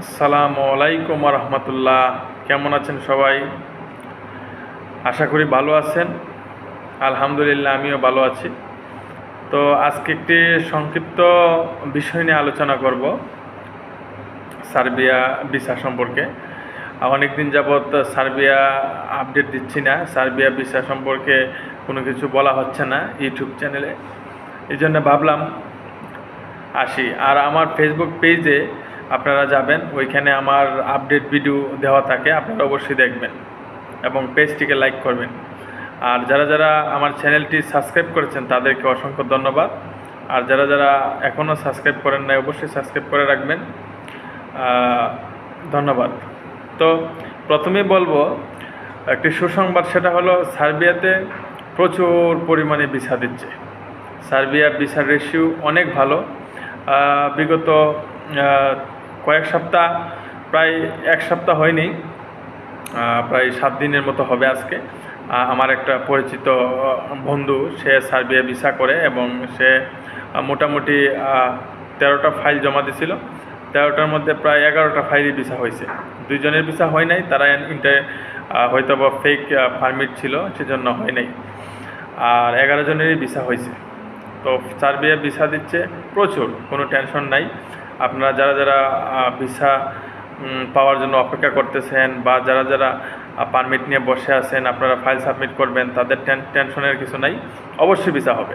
আসসালামু আলাইকুম রহমতুল্লাহ। কেমন আছেন সবাই? আশা করি ভালো আছেন। আলহামদুলিল্লাহ, আমিও ভালো আছি। তো আজকে একটি সংক্ষিপ্ত বিষয় নিয়ে আলোচনা করব, সার্বিয়া ভিসা সম্পর্কে। অনেক দিন যাবৎ সার্বিয়া আপডেট দিচ্ছি না, সার্বিয়া ভিসা সম্পর্কে কোনো কিছু বলা হচ্ছে না ইউটিউব চ্যানেলে। এই জন্য ভাবলাম আসি। আর আমার ফেসবুক পেজে আপনারা যাবেন, ওইখানে আমার আপডেট ভিডিও দেওয়া থাকে, আপনারা অবশ্যই দেখবেন এবং পেজটিকে লাইক করবেন। আর যারা যারা আমার চ্যানেলটি সাবস্ক্রাইব করেছেন তাদেরকে অসংখ্য ধন্যবাদ। আর যারা যারা এখনও সাবস্ক্রাইব করেন নাই অবশ্যই সাবস্ক্রাইব করে রাখবেন। ধন্যবাদ। তো প্রথমেই বলবো একটি সুসংবাদ, সেটা হলো সার্বিয়াতে প্রচুর পরিমাণে ভিসা দিচ্ছে। সার্বিয়া ভিসার রেশিও অনেক ভালো। বিগত কয়েক সপ্তাহ, প্রায় এক সপ্তাহ হয়নি, প্রায় 7 দিনের মতো হবে আজকে। আমার একটা পরিচিত বন্ধু, সে সার্বিয়া ভিসা করে এবং সে মোটামুটি 13টা ফাইল জমা দিয়েছিল। 13টার মধ্যে প্রায় 11টা ফাইলই ভিসা হয়েছে। 2 জনের ভিসা হয় নাই, তারা হয়তো বা ফেক পারমিট ছিল, সেজন্য হয় নাই। আর 11 জনেরই ভিসা হয়েছে। তো সার্বিয়া ভিসা দিচ্ছে প্রচুর, কোনো টেনশন নাই। আপনারা যারা যারা ভিসা পাওয়ার জন্য অপেক্ষা করতেছেন বা যারা যারা পারমিট নিয়ে বসে আছেন, আপনারা ফাইল সাবমিট করবেন, তাদের টেনশনের কিছু নাই, অবশ্যই ভিসা হবে।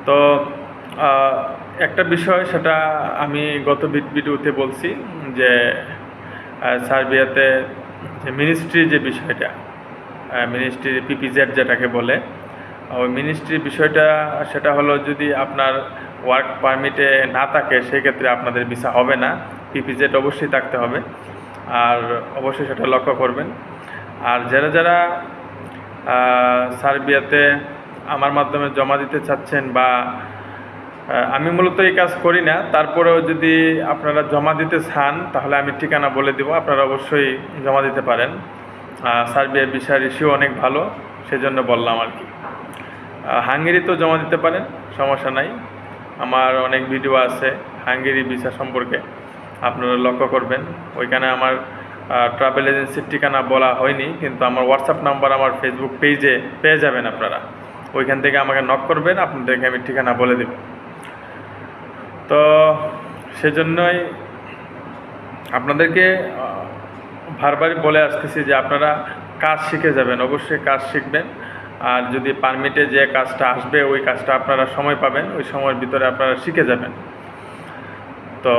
তো একটা বিষয়, সেটা আমি গত ভিডিওতে বলছি যে সার্বিয়াতে যে মিনিস্ট্রি যে বিষয়টা, মিনিস্ট্রি পিপিজেড যেটাকে বলে, ওই মিনিস্ট্রির বিষয়টা, সেটা হলো যদি আপনার ওয়ার্ক পারমিটে না থাকে সেক্ষেত্রে আপনাদের ভিসা হবে না। পিপিজেড অবশ্যই থাকতে হবে, আর অবশ্যই সেটা লক্ষ্য করবেন। আর যারা যারা সার্বিয়াতে আমার মাধ্যমে জমা দিতে চাচ্ছেন, বা আমি মূলত এই কাজ করি না, তারপরেও যদি আপনারা জমা দিতে চান তাহলে আমি ঠিকানা বলে দেব, আপনারা অবশ্যই জমা দিতে পারেন। সার্বিয়ার ভিসার রেশিও অনেক ভালো, সেজন্য বললাম আর কি। হাঙ্গেরিতেও জমা দিতে পারেন, সমস্যা নাই। আমার অনেক ভিডিও আছে হাঙ্গেরি ভিসা সম্পর্কে, আপনারা লক্ষ্য করবেন। ওইখানে আমার ট্রাভেল এজেন্সির ঠিকানা বলা হয়নি, কিন্তু আমার হোয়াটসঅ্যাপ নাম্বার আমার ফেসবুক পেজে পেয়ে যাবেন আপনারা। ওইখান থেকে আমাকে নক করবেন, আপনাদেরকে আমি ঠিকানা বলে দেব। তো সেজন্যই আপনাদেরকে বারবারই বলে আসতেছি যে আপনারা কাজ শিখে যাবেন, অবশ্যই কাজ শিখবেন। আর যদি পারমিটে যে কাজটা আসবে ওই কাজটা আপনারা সময় পাবেন, ওই সময়ের ভিতরে আপনারা শিখে যাবেন। তো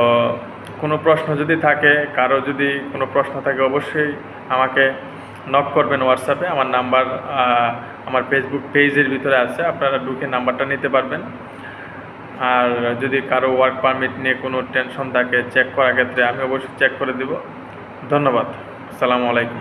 কোনো প্রশ্ন যদি থাকে, কারো যদি কোনো প্রশ্ন থাকে, অবশ্যই আমাকে নক করবেন হোয়াটসঅ্যাপে। আমার নাম্বার আমার ফেসবুক পেজের ভিতরে আছে, আপনারা ঢুকে নাম্বারটা নিতে পারবেন। আর যদি কারো ওয়ার্ক পারমিট নিয়ে কোনো টেনশন থাকে চেক করার ক্ষেত্রে, আমি অবশ্যই চেক করে দেব। ধন্যবাদ। আসসালামু আলাইকুম।